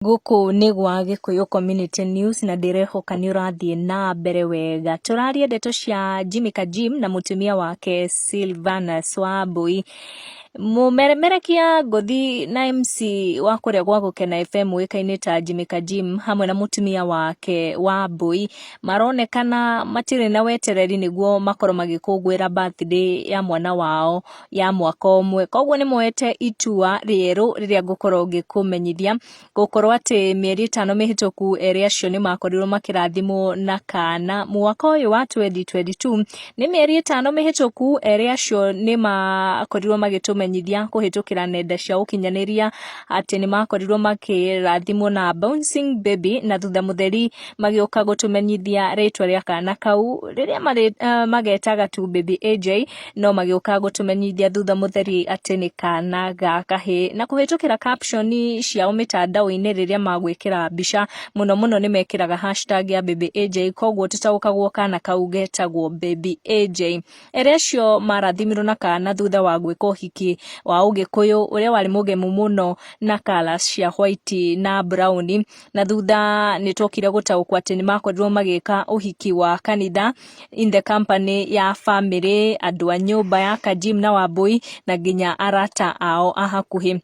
Guku ni gwa Gikuyu Community News na ndirehoka ni urathie na mbere wega. Turaria ndeto cia Kajim na mutumia wake Silvanus Wambui. Mumerekia ngothi na MC wa kuria gwa Gukena FM wikaine ta Kajim hamwe na mutumia wake Wambui maronekana matire na wetereri niguo makoro magikungwira birthday ya mwana wao ya mwaka umwe. Koguo ni moete itua rieru riria gukorwo ngikumenyithia gukorwo ati mieri 5 mihituku eri acio ni makorirwo makirathimwo na kana mwaka uyu wa 2022. Ni mieri 5 mihituku eri acio ni makorirwo magitumenyithia kuhitukira nenda cia ukinyaniria ati ni makorirwo makirathimwo na bouncing baby, na thutha mutheri magioka gutumenyithia ritwa ria kana kau riria magetaga tu baby AJ, no magioka gutumenyithia thutha mutheri ati ni kana ga kahi, na kuhitukira caption cia mitandao-ini riria magwikira mbica muno ni mekiraga hashtag ya baby AJ, koguo tutaukagwo kana kau getagwo baby AJ. Erecio marathimirwo na kana thutha wa gwika uhiki wa Ugikuyu uria wari mugemu muno na colors cia white na brown, na thutha nitokire gutaukwa ati ni makorirwo magika uhiki wa kanitha in the company ya family, andu a nyumba ya Kajim na Wambui na nginya arata ao ahakuhi.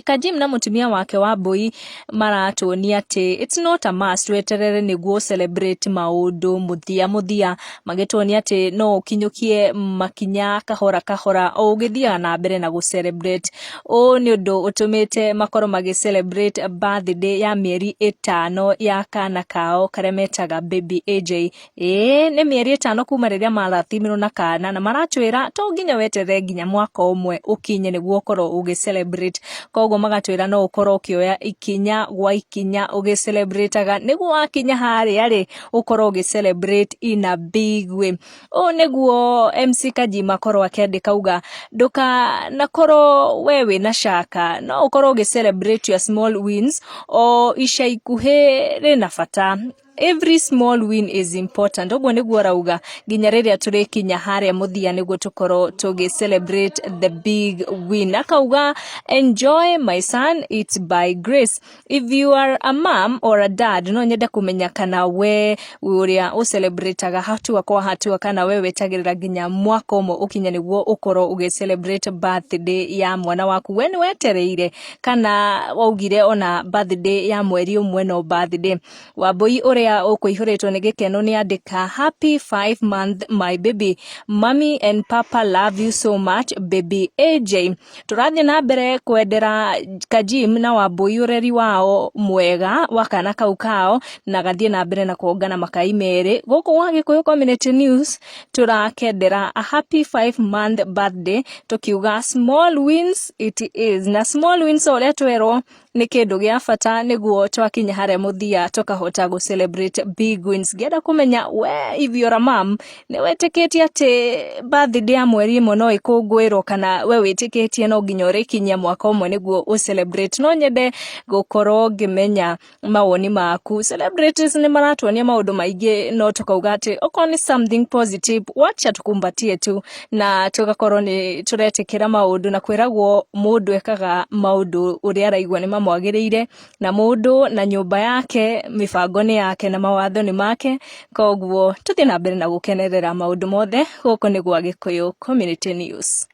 Kajim na mutumia wake Wambui maratuonia ati it's not a must weterere niguo celebrate maundu muthia magituonia ati no ukinyukie makinya kahora o ugithia na mbere na gu celebrate. O ni undu utumite makoro magi celebrate birthday ya mieri 5 ya kana kao karemetaga baby AJ. Ni mieri 5 kuma riria marathimirwo na kana, na maratwira to nginya weterere nginya mwaka umwe ukinye niguo koro ugi celebrate. Koguo magatwira no ukorwo ukioya ikinya gwa ikinya ugi celebrateaga niguo wakinya haria ri ukorwo ugi celebrate in a big way. O niguo MC Kajim akorwo akiandika uga nduka nakorwo wewe na shaka, no ukorwo ugi celebrate your small wins o ica ikuhi rina bata. Every small win is important. Oguo niguo rauga nginya riria turikinya haria muthia niguo tukorwo tugi celebrate the big win. Akauga enjoy my son, it's by grace. If you are a mom or a dad, no nyenda kumenya kana we uria u celebrateaga hatua kwa hatua kana we wetagirira nginya mwaka umwe ukinya niguo ukorwo ugi celebrate birthday ya mwana waku. We ni wetereire kana waugire ona birthday ya mweri umwe no birthday. Wambui uria ukuihuritwo ni Gikeno ni andika happy 5 month my baby, mommy and papa love you so much baby AJ. Turathie na mbere kwendera Kajim na Wambui ureri wao mwega wakana kau kao, na gathie na mbere na kuongana makai meri guku wa Gikuyu Community News. Turakendera a happy 5 month birthday tukiuga small wins it is, na small wins ole twero ni kindu gia bata niguo twakinya haria muthia tukahota gu celebrate big wins. Ngenda kumenya we if you're a mom ni wetikitie ati birthday ya mweri imwe no ikungwirwo kana we witikitie no nginya urikinyia mwaka umwe niguo u celebrate. No nyende gukorwo ngimenya mawoni maku. Celebrities ni maratuonia maundu maingi, no tukauga ati oko ni something positive wacha tukumbatie tu na tugakorwo ni turetikira maundu na kwiragwo mundu ekaga maundu uria araigwa ni mwagiriire na mundu na nyumba yake mibango ni yake na mawatho ni make. Koguo tuthie na mbere na gukenerera maundu mothe guku ni gwa Gikuyu Community News.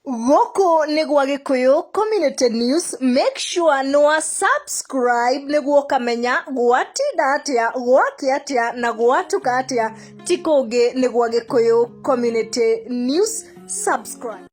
Guku ni gwa Gikuyu Community News. Make sure no subscribe niguo kamenya gwatinda atia gwakia atia na gwatuka atia tikungi ni gwa Gikuyu Community News. Subscribe.